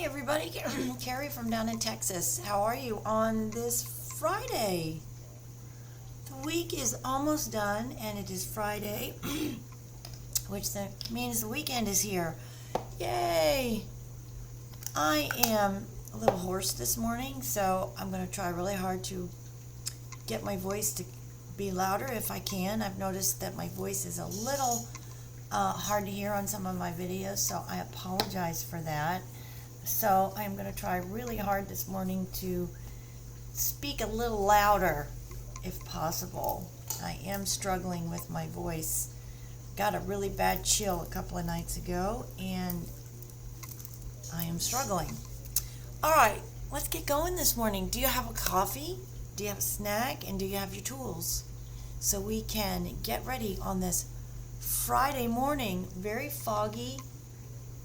everybody. Carrie from down in Texas. How are you on this Friday? The week is almost done and it is Friday, which means the weekend is here. Yay! I am a little hoarse this morning, so I'm going to try really hard to get my voice to be louder if I can. I've noticed that my voice is a little hard to hear on some of my videos, so I apologize for that. So I'm going to try really hard this morning to speak a little louder if possible. I am struggling with my voice. Got a really bad chill a couple of nights ago and I am struggling. Alright, let's get going this morning. Do you have a coffee? Do you have a snack? And do you have your tools? So we can get ready on this Friday morning. Very foggy,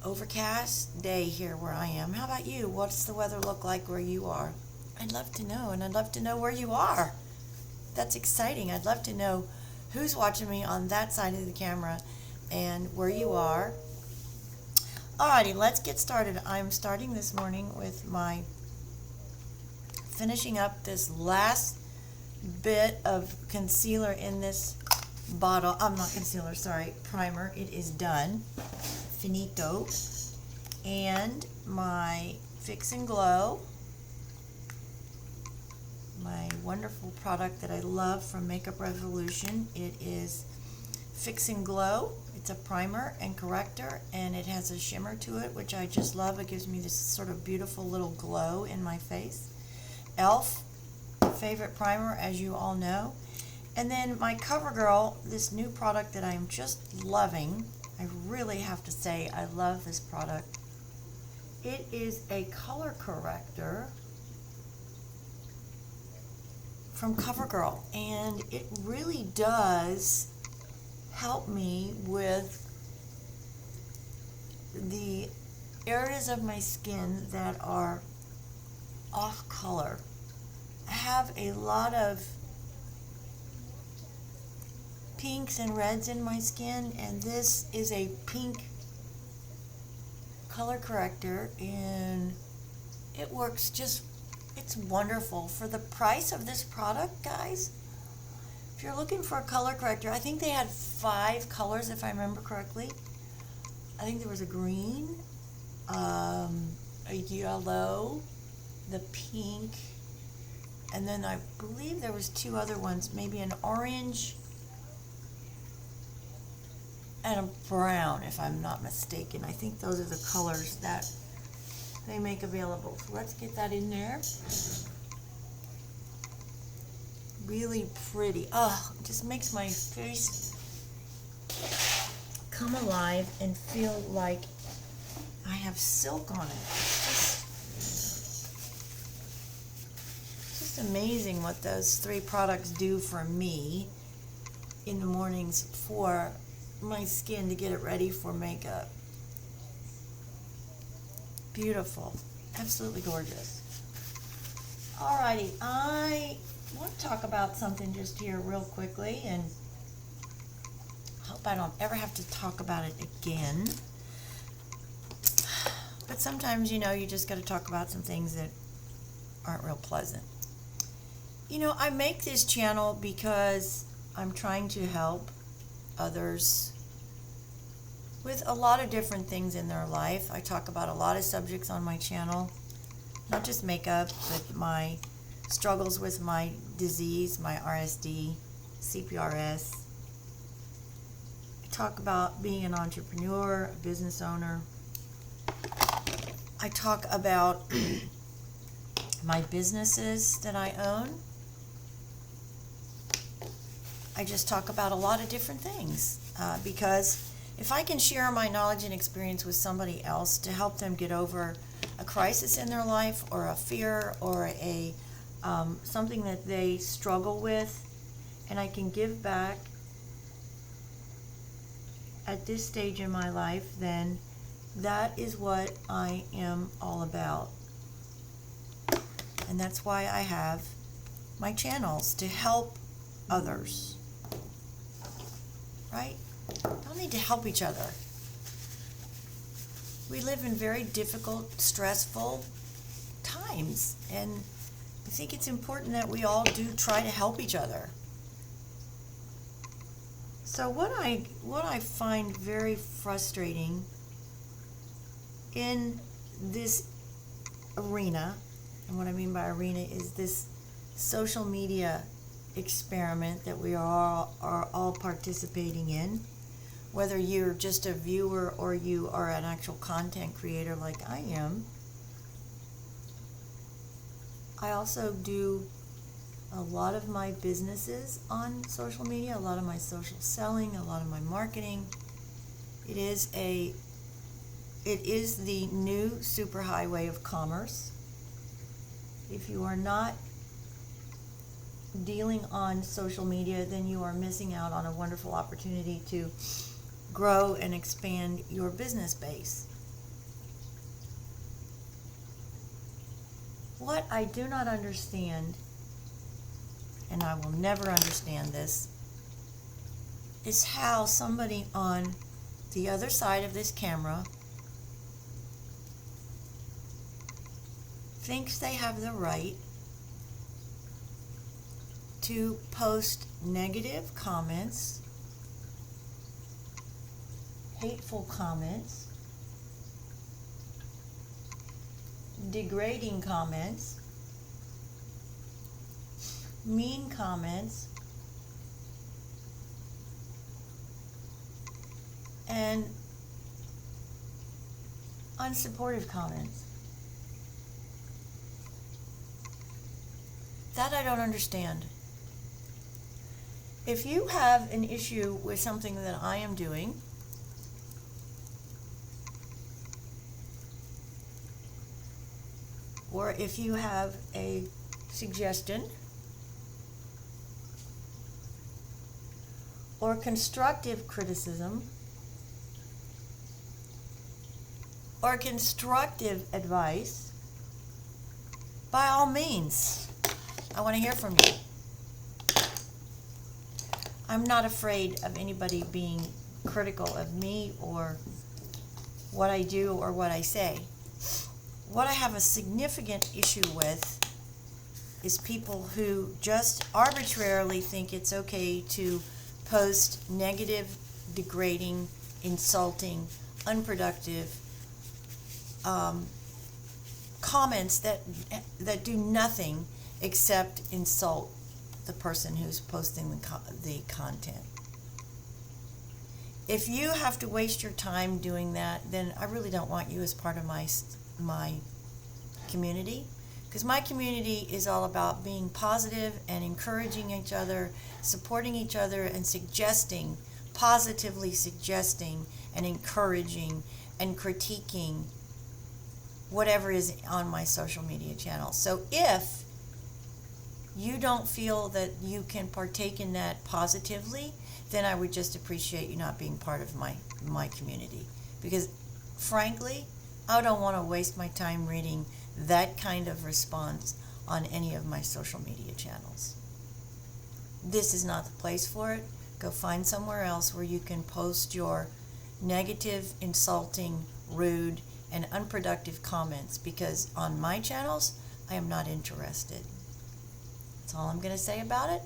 overcast day here where I am. How about you? What's the weather look like where you are? I'd love to know, and I'd love to know where you are. That's exciting. I'd love to know who's watching me on that side of the camera and where you are. Alrighty, let's get started. I'm starting this morning with my finishing up this last bit of concealer in this bottle. Not concealer, sorry, primer. It is done. Finito. And my Fix and Glow, my wonderful product that I love from Makeup Revolution. It is Fix and Glow. It's a primer and corrector, and it has a shimmer to it, which I just love. It gives me this sort of beautiful little glow in my face. e.l.f. favorite primer, as you all know. And then my Covergirl, this new product that I'm just loving. I really have to say I love this product. It is a color corrector from Covergirl, and it really does help me with the areas of my skin that are off color. I have a lot of pinks and reds in my skin, and this is a pink color corrector, and it works just, it's wonderful. For the price of this product, guys, if you're looking for a color corrector, I think they had 5 colors if I remember correctly. I think there was a green, a yellow, the pink, and then I believe there was 2 other ones, maybe an orange and a brown, if I'm not mistaken. I think those are the colors that they make available. So let's get that in there. Really pretty. Oh, it just makes my face come alive and feel like I have silk on it. It's just amazing what those 3 products do for me in the mornings for my skin to get it ready for makeup. Beautiful. Absolutely gorgeous. Alrighty, I want to talk about something just here real quickly, and hope I don't ever have to talk about it again. But sometimes, you know, you just got to talk about some things that aren't real pleasant. You know, I make this channel because I'm trying to help others with a lot of different things in their life. I talk about a lot of subjects on my channel, not just makeup, but my struggles with my disease, my RSD, CPRS. I talk about being an entrepreneur, a business owner. I talk about my businesses that I own. I just talk about a lot of different things because if I can share my knowledge and experience with somebody else to help them get over a crisis in their life or a fear or a something that they struggle with, and I can give back at this stage in my life, then that is what I am all about. And that's why I have my channels, to help others. Right? Don't need to help each other. We live in very difficult, stressful times, and I think it's important that we all do try to help each other. So what I find very frustrating in this arena, and what I mean by arena is this social media experiment that we are all participating in, whether you're just a viewer or you are an actual content creator like I am. I also do a lot of my businesses on social media, a lot of my social selling, a lot of my marketing. It is the new superhighway of commerce. If you are not dealing on social media, then you are missing out on a wonderful opportunity to grow and expand your business base. What I do not understand, and I will never understand this, is how somebody on the other side of this camera thinks they have the right to post negative comments, hateful comments, degrading comments, mean comments, and unsupportive comments. That I don't understand. If you have an issue with something that I am doing, or if you have a suggestion or constructive criticism or constructive advice, by all means, I want to hear from you. I'm not afraid of anybody being critical of me or what I do or what I say. What I have a significant issue with is people who just arbitrarily think it's okay to post negative, degrading, insulting, unproductive comments that do nothing except insult the person who's posting the content. If you have to waste your time doing that, then I really don't want you as part of my community, because my community is all about being positive and encouraging each other, supporting each other, and positively suggesting and encouraging and critiquing whatever is on my social media channel. So if you don't feel that you can partake in that positively, then I would just appreciate you not being part of my community. Because frankly, I don't want to waste my time reading that kind of response on any of my social media channels. This is not the place for it. Go find somewhere else where you can post your negative, insulting, rude, and unproductive comments, because on my channels, I am not interested. That's all I'm going to say about it.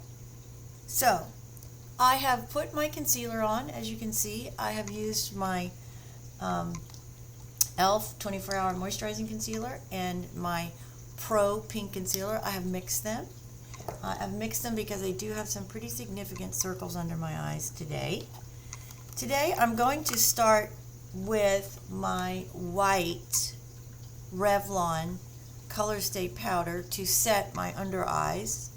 So, I have put my concealer on. As you can see, I have used my e.l.f. 24-hour moisturizing concealer and my Pro Pink concealer. I have mixed them. I've mixed them because I do have some pretty significant circles under my eyes today. Today I'm going to start with my white Revlon Color Stay powder to set my under eyes.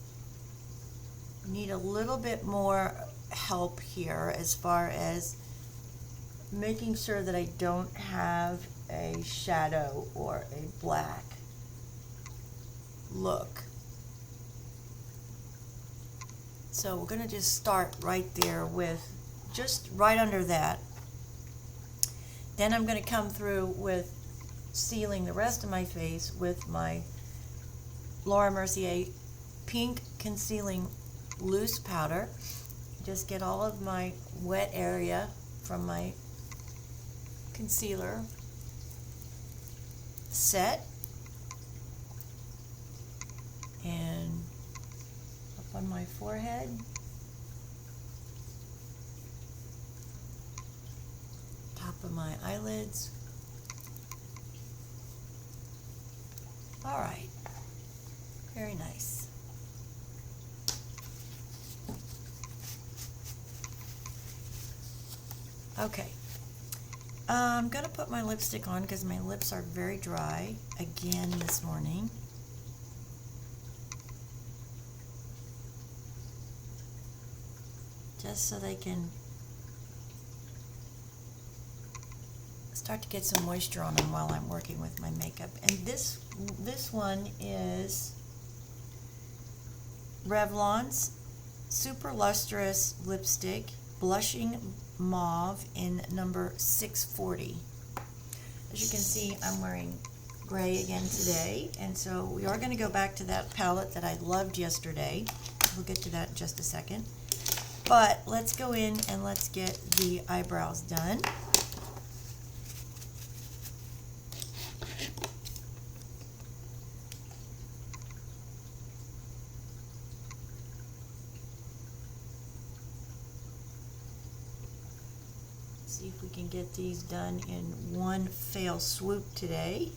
Need a little bit more help here as far as making sure that I don't have a shadow or a black look. So we're going to just start right there with just right under that. Then I'm going to come through with sealing the rest of my face with my Laura Mercier Pink Concealing Loose Powder. Just get all of my wet area from my concealer set. And up on my forehead. Top of my eyelids. All right. Very nice. Okay. I'm going to put my lipstick on because my lips are very dry again this morning. Just so they can start to get some moisture on them while I'm working with my makeup. And this one is Revlon's Super Lustrous Lipstick, Blushing Mauve in number 640. As you can see, I'm wearing gray again today, and so we are going to go back to that palette that I loved yesterday. We'll get to that in just a second. But let's go in and let's get the eyebrows done. See if we can get these done in one fell swoop today.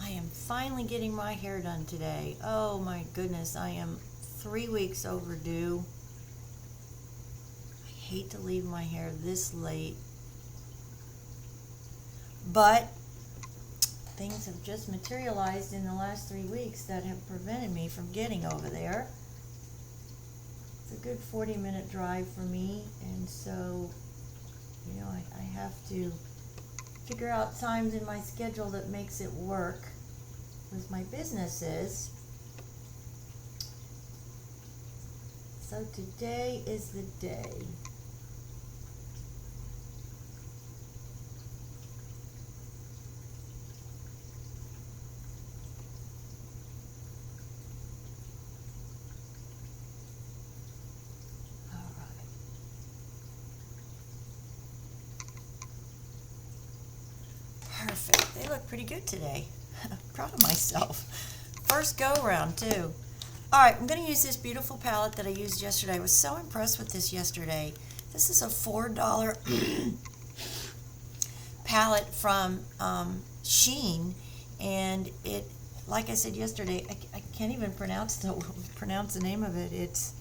I am finally getting my hair done today. Oh my goodness, I am 3 weeks overdue. I hate to leave my hair this late, but things have just materialized in the last 3 weeks that have prevented me from getting over there. It's a good 40-minute drive for me, and so, you know, I have to figure out times in my schedule that makes it work with my businesses. So today is the day. Perfect. They look pretty good today. Proud of myself. First go around too. Alright, I'm going to use this beautiful palette that I used yesterday. I was so impressed with this yesterday. This is a $4 palette from Shein, and it, like I said yesterday, I can't even pronounce the name of it. It's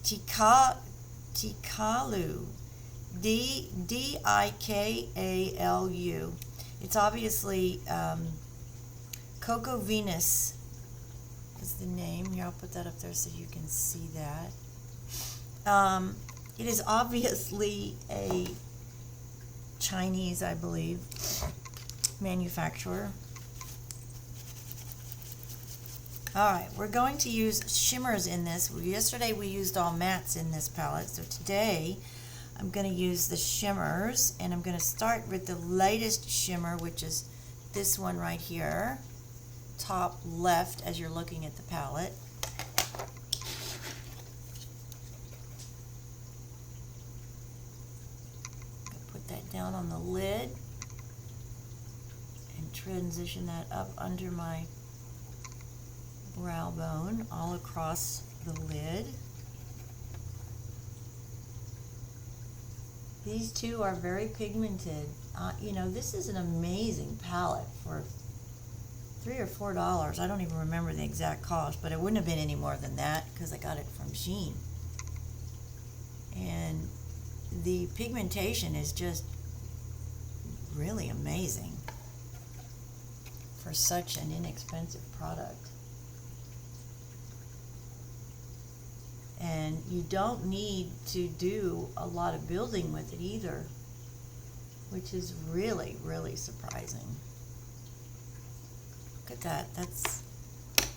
Dikalu. Dikalu. It's obviously Cocoa Venus is the name. Here, I'll put that up there so you can see that. It is obviously a Chinese, I believe, manufacturer. Alright, we're going to use shimmers in this. Yesterday we used all mattes in this palette, so today I'm going to use the shimmers, and I'm going to start with the lightest shimmer, which is this one right here, top left as you're looking at the palette. Put that down on the lid and transition that up under my brow bone all across the lid. These two are very pigmented. You know, this is an amazing palette for $3 or $4. I don't even remember the exact cost, but it wouldn't have been any more than that because I got it from Shein. And the pigmentation is just really amazing for such an inexpensive product. And you don't need to do a lot of building with it either, which is really, really surprising. Look at that. That's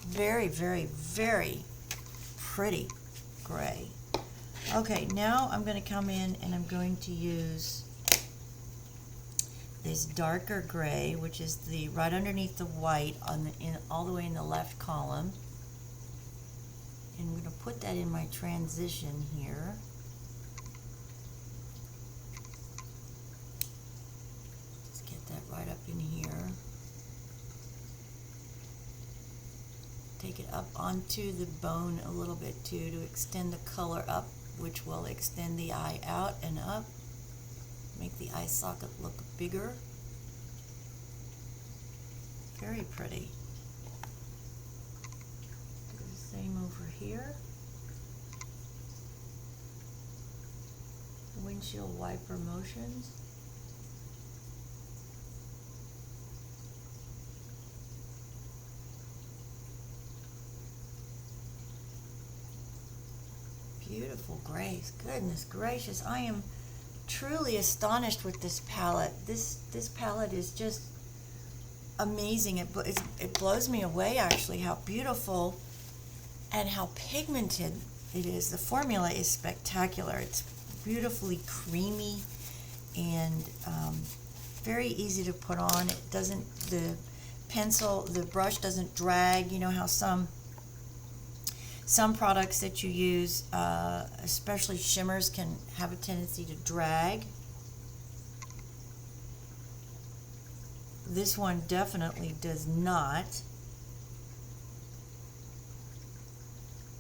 very, very, very pretty gray. Okay, now I'm going to come in and I'm going to use this darker gray, which is the right underneath the white on the all the way in the left column. And I'm going to put that in my transition here. up onto the bone a little bit too to extend the color up, which will extend the eye out and up, make the eye socket look bigger. Very pretty. Do the same over here. Windshield wiper motions. Beautiful grays. Goodness gracious, I am truly astonished with this palette. This palette is just amazing. It blows me away actually how beautiful and how pigmented it is. The formula is spectacular. It's beautifully creamy and very easy to put on. It doesn't, the brush doesn't drag. You know how some products that you use, especially shimmers, can have a tendency to drag. This one definitely does not.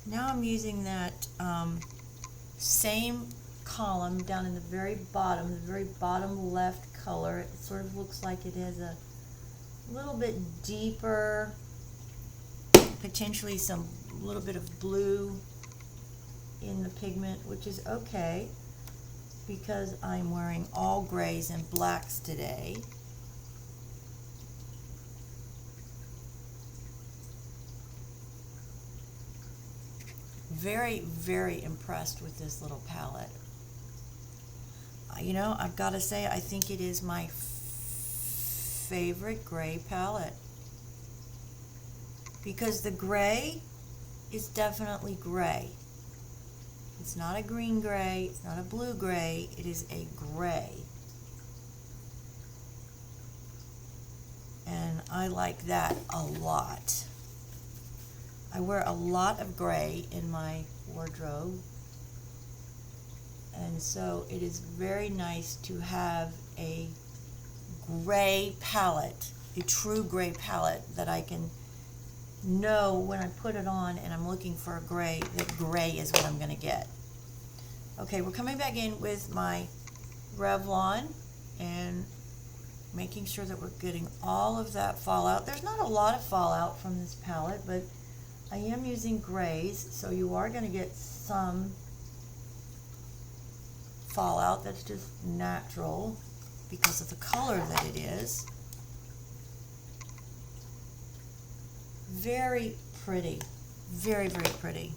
Now I'm using that same column down in the very bottom left color. It sort of looks like it has a little bit deeper, potentially some little bit of blue in the pigment, which is okay because I'm wearing all grays and blacks today. Very, very impressed with this little palette. You know, I've got to say, I think it is my favorite gray palette because the gray is definitely gray. It's not a green gray, it's not a blue gray, it is a gray. And I like that a lot. I wear a lot of gray in my wardrobe, and so it is very nice to have a gray palette, a true gray palette that I can know when I put it on and I'm looking for a gray, that gray is what I'm going to get. Okay, we're coming back in with my Revlon and making sure that we're getting all of that fallout. There's not a lot of fallout from this palette, but I am using grays, so you are going to get some fallout. That's just natural because of the color that it is. Very pretty. Very, very pretty.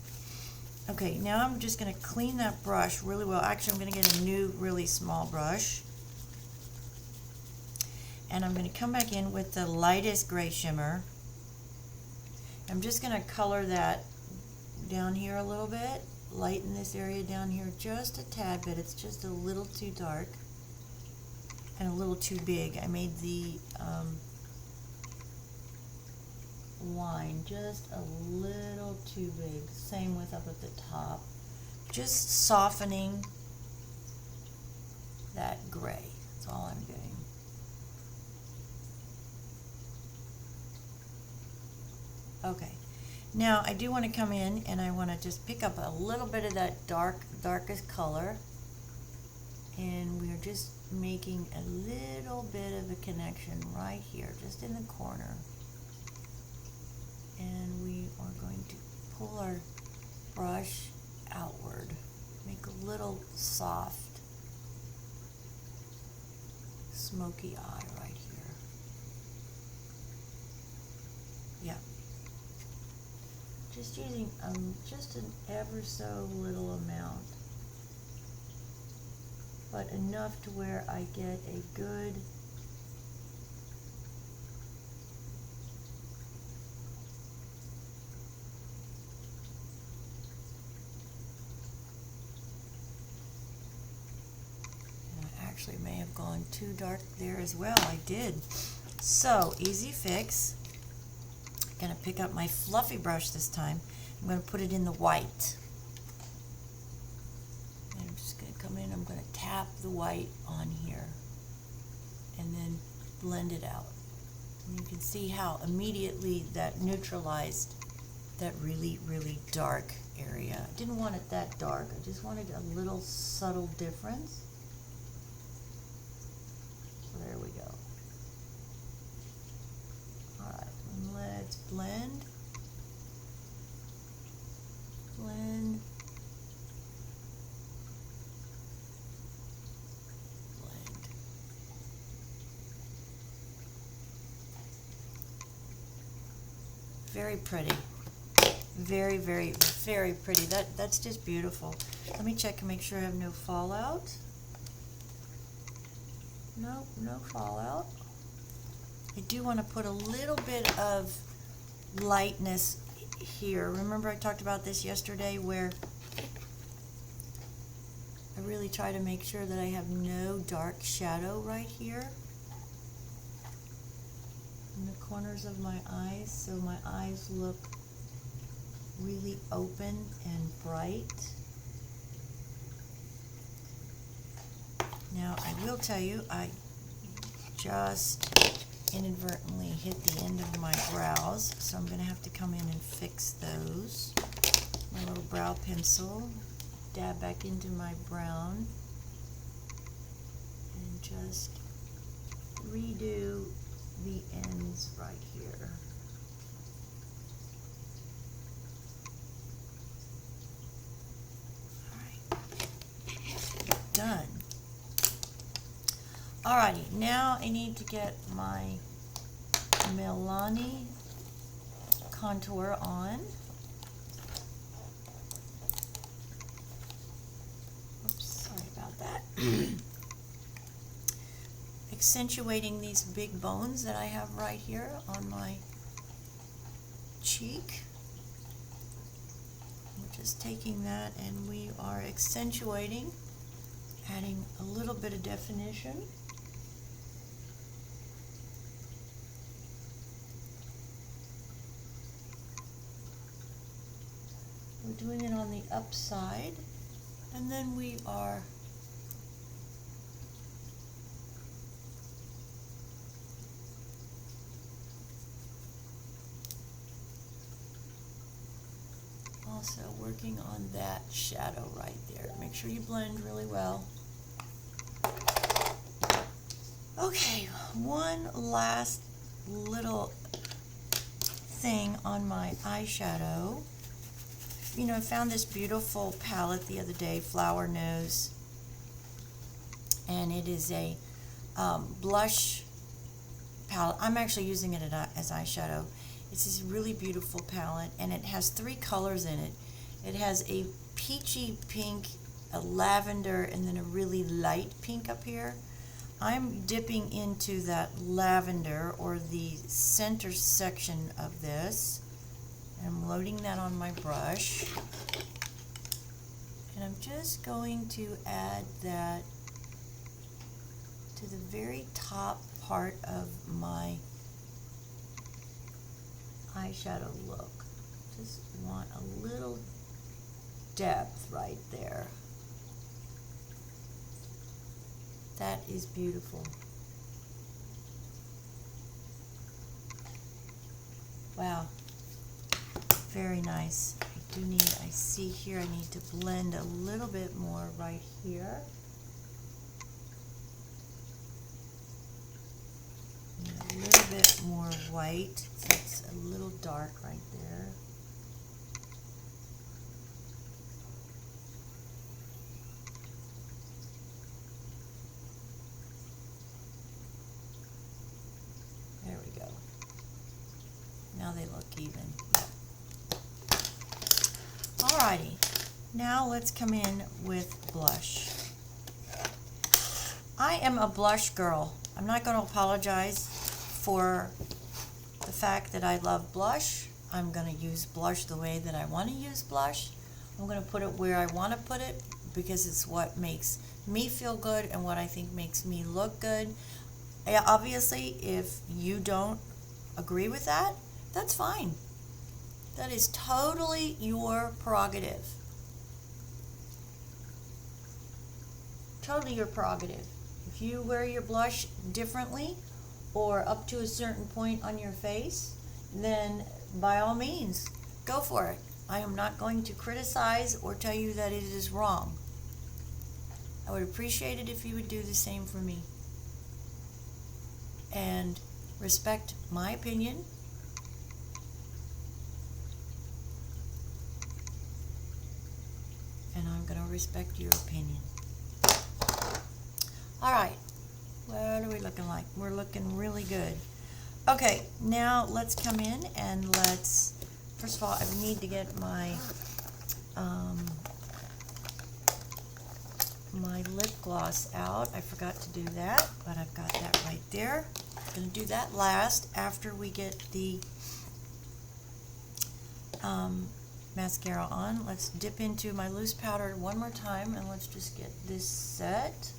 Okay, now I'm just going to clean that brush really well. Actually, I'm going to get a new, really small brush. And I'm going to come back in with the lightest gray shimmer. I'm just going to color that down here a little bit, lighten this area down here just a tad bit. It's just a little too dark and a little too big. I made the line just a little too big. Same with up at the top. Just softening that gray. That's all I'm doing. Okay, now I do want to come in and I want to just pick up a little bit of that darkest color, and we're just making a little bit of a connection right here, just in the corner. And we are going to pull our brush outward, make a little soft, smoky eye right here. Yeah. Just using just an ever so little amount, but enough to where I get a good actually may have gone too dark there as well. I did. So, easy fix. I'm going to pick up my fluffy brush this time. I'm going to put it in the white. And I'm just going to come in, I'm going to tap the white on here and then blend it out. And you can see how immediately that neutralized that really, really dark area. I didn't want it that dark. I just wanted a little subtle difference. So there we go. Alright, let's blend. Blend. Blend. Very pretty. Very, very, very pretty. That's just beautiful. Let me check and make sure I have no fallout. No, no fallout. I do want to put a little bit of lightness here. Remember I talked about this yesterday where I really try to make sure that I have no dark shadow right here in the corners of my eyes, so my eyes look really open and bright. Now I will tell you, I just inadvertently hit the end of my brows, so I'm going to have to come in and fix those. My little brow pencil, dab back into my brown, and just redo the ends right here. Alright, done. Alrighty, now I need to get my Milani contour on. Oops, sorry about that. Accentuating these big bones that I have right here on my cheek. We're just taking that and we are accentuating, adding a little bit of definition. We're doing it on the upside, and then we are also working on that shadow right there. Make sure you blend really well. Okay, one last little thing on my eyeshadow. You know, I found this beautiful palette the other day, Flower Nose, and it is a blush palette. I'm actually using it as eyeshadow. It's this really beautiful palette, and it has 3 colors in it. It has a peachy pink, a lavender, and then a really light pink up here. I'm dipping into that lavender, or the center section of this. I'm loading that on my brush, and I'm just going to add that to the very top part of my eyeshadow look. Just want a little depth right there. That is beautiful. Wow. Very nice. I see here I need to blend a little bit more right here. And a little bit more white, so it's a little dark right there. There we go. Now they look even. Alrighty, now let's come in with blush. I am a blush girl. I'm not going to apologize for the fact that I love blush. I'm going to use blush the way that I want to use blush. I'm going to put it where I want to put it because it's what makes me feel good and what I think makes me look good. Obviously, if you don't agree with that, that's fine. That is totally your prerogative. Totally your prerogative. If you wear your blush differently or up to a certain point on your face, then by all means, Go for it. I am not going to criticize or tell you that it is wrong. I would appreciate it if you would do the same for me. And respect my opinion. And I'm going to respect your opinion. All right. What are we looking like? We're looking really good. Okay, now let's come in and let's, first of all, I need to get my my lip gloss out. I forgot to do that, but I've got that right there. I'm going to do that last after we get the mascara on. Let's dip into my loose powder one more time and let's just get this set.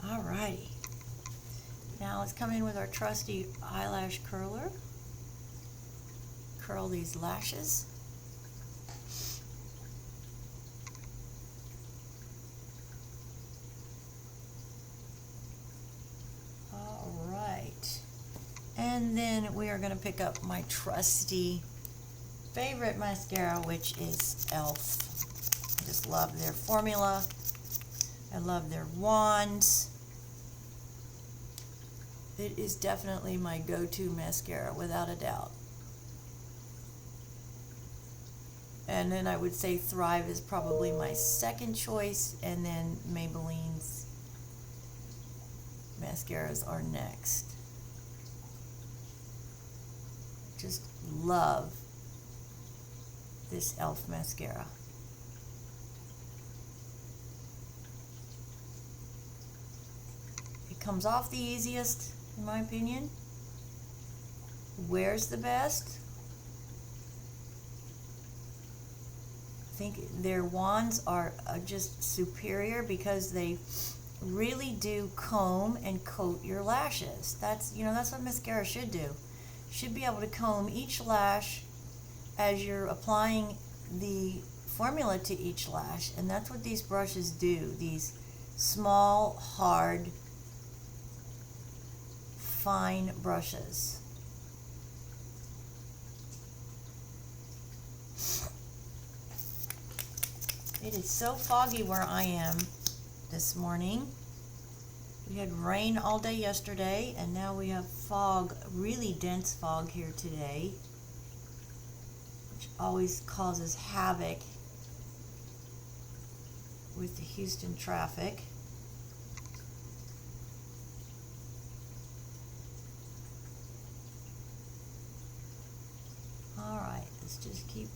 Alrighty, now let's come in with our trusty eyelash curler. Curl these lashes. Alright, and then we are going to pick up my trusty favorite mascara, which is e.l.f. I just love their formula. I love their wands. It is definitely my go-to mascara, without a doubt. And then I would say Thrive is probably my second choice, and then Maybelline's mascaras are next. Just love this e.l.f. mascara. It comes off the easiest, in my opinion. Wears the best. I think their wands are just superior because they really do comb and coat your lashes. That's what mascara should do. Should be able to comb each lash as you're applying the formula to each lash, and that's what these brushes do. These small, hard, fine brushes. It is so foggy where I am this morning. We had rain all day yesterday, and now we have fog, really dense fog here today, which always causes havoc with the Houston traffic. Alright, let's just keep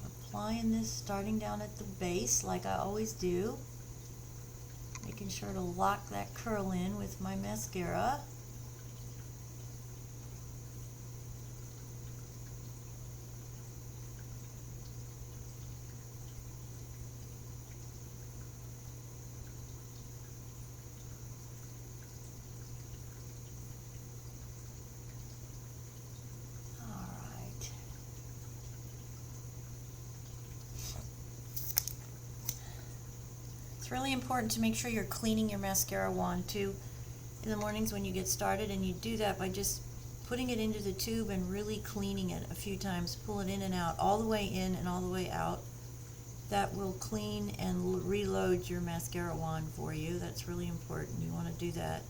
applying this, starting down at the base like I always do. Making sure to lock that curl in with my mascara. It's really important to make sure you're cleaning your mascara wand too in the mornings when you get started, and you do that by just putting it into the tube and really cleaning it a few times. Pull it in and out, all the way in and all the way out. That will clean and reload your mascara wand for you. That's really important. You want to do that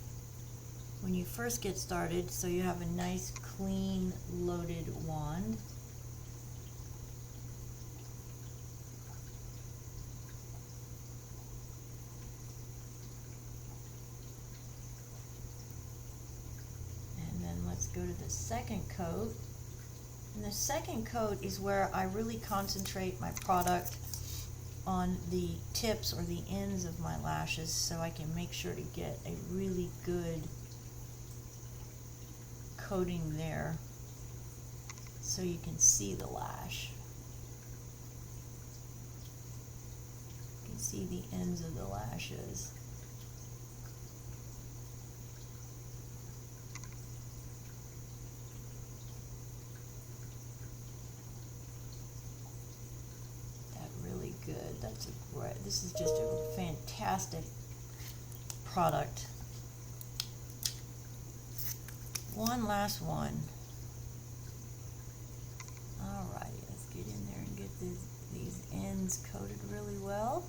when you first get started so you have a nice clean loaded wand. Let's go to the second coat. And the second coat is where I really concentrate my product on the tips or the ends of my lashes so I can make sure to get a really good coating there so you can see the lash. You can see the ends of the lashes. That really good. That's a great. This is just a fantastic product. One last one. Alrighty, let's get in there and get these ends coated really well.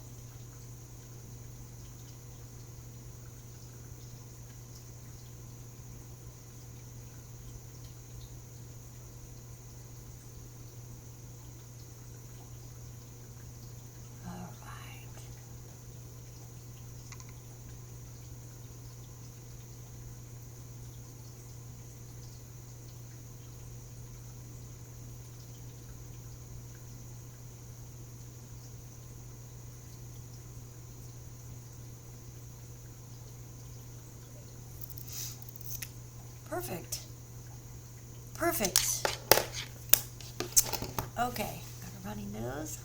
Perfect. Perfect. Okay, got a runny nose.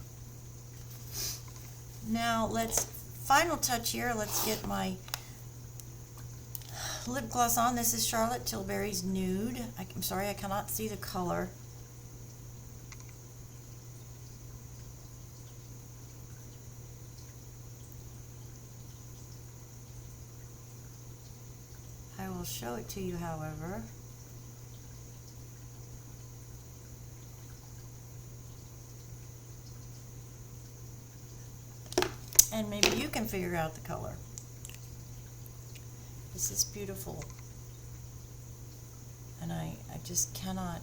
Now let's, final touch here, let's get my lip gloss on. This is Charlotte Tilbury's Nude. I'm sorry, I cannot see the color. I will show it to you, however. And maybe you can figure out the color. This is beautiful. And I just cannot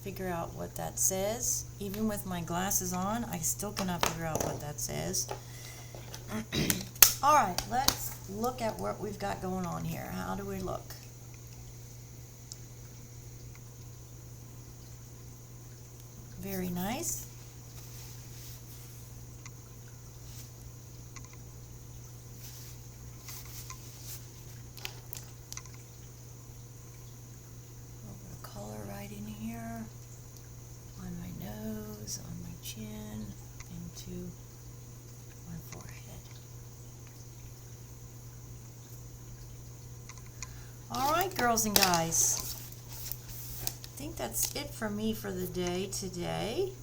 figure out what that says. Even with my glasses on, I still cannot figure out what that says. All right, let's look at what we've got going on here. How do we look? Very nice. A little bit of color right in here, on my nose, on my chin, into my forehead. All right, girls and guys, I think that's it for me for the day today.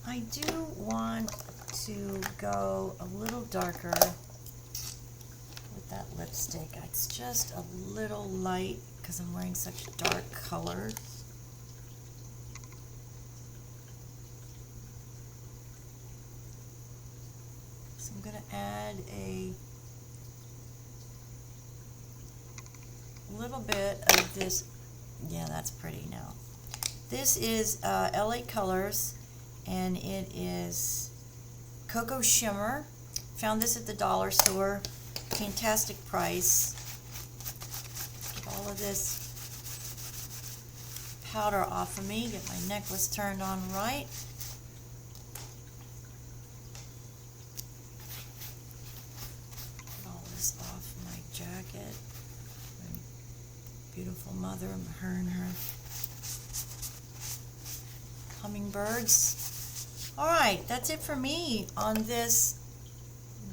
I do want to go a little darker with that lipstick. It's just a little light because I'm wearing such dark colors. So I'm going to add a little bit of this. Yeah, that's pretty now. This is LA Colors, and it is Cocoa Shimmer. Found this at the dollar store. Fantastic price. Get all of this powder off of me. Get my necklace turned on right. Get all this off my jacket. Beautiful mother, her and her hummingbirds. All right, that's it for me on this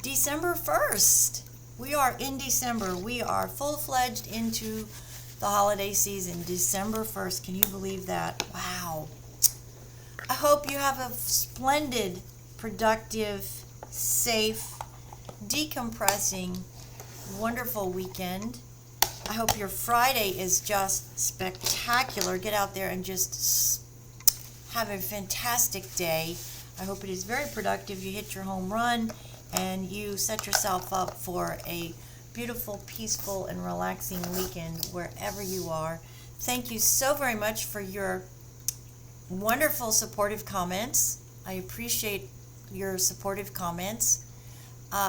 December 1st. We are in December. We are full-fledged into the holiday season. December 1st. Can you believe that? Wow. I hope you have a splendid, productive, safe, decompressing, wonderful weekend. I hope your Friday is just spectacular. Get out there and just have a fantastic day. I hope it is very productive. You hit your home run and you set yourself up for a beautiful, peaceful, and relaxing weekend wherever you are. Thank you so very much for your wonderful supportive comments. I appreciate your supportive comments.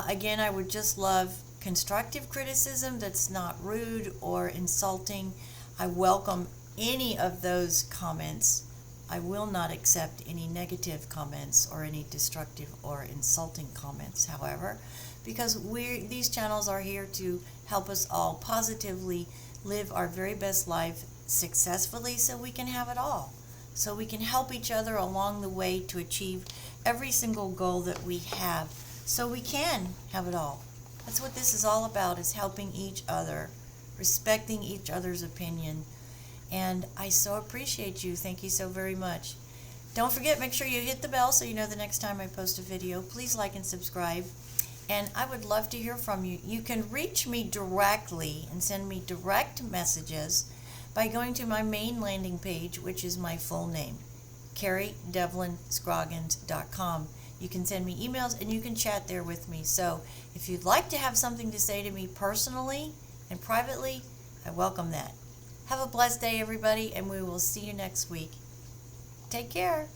Again, I would just love constructive criticism that's not rude or insulting. I welcome any of those comments. I will not accept any negative comments or any destructive or insulting comments, however, because these channels are here to help us all positively live our very best life successfully so we can have it all. So we can help each other along the way to achieve every single goal that we have so we can have it all. That's what this is all about, is helping each other, respecting each other's opinion. And I so appreciate you. Thank you so very much. Don't forget, make sure you hit the bell so you know the next time I post a video. Please like and subscribe. And I would love to hear from you. You can reach me directly and send me direct messages by going to my main landing page, which is my full name, CarrieDevlinscroggins.com. You can send me emails and you can chat there with me. So if you'd like to have something to say to me personally and privately, I welcome that. Have a blessed day, everybody, and we will see you next week. Take care.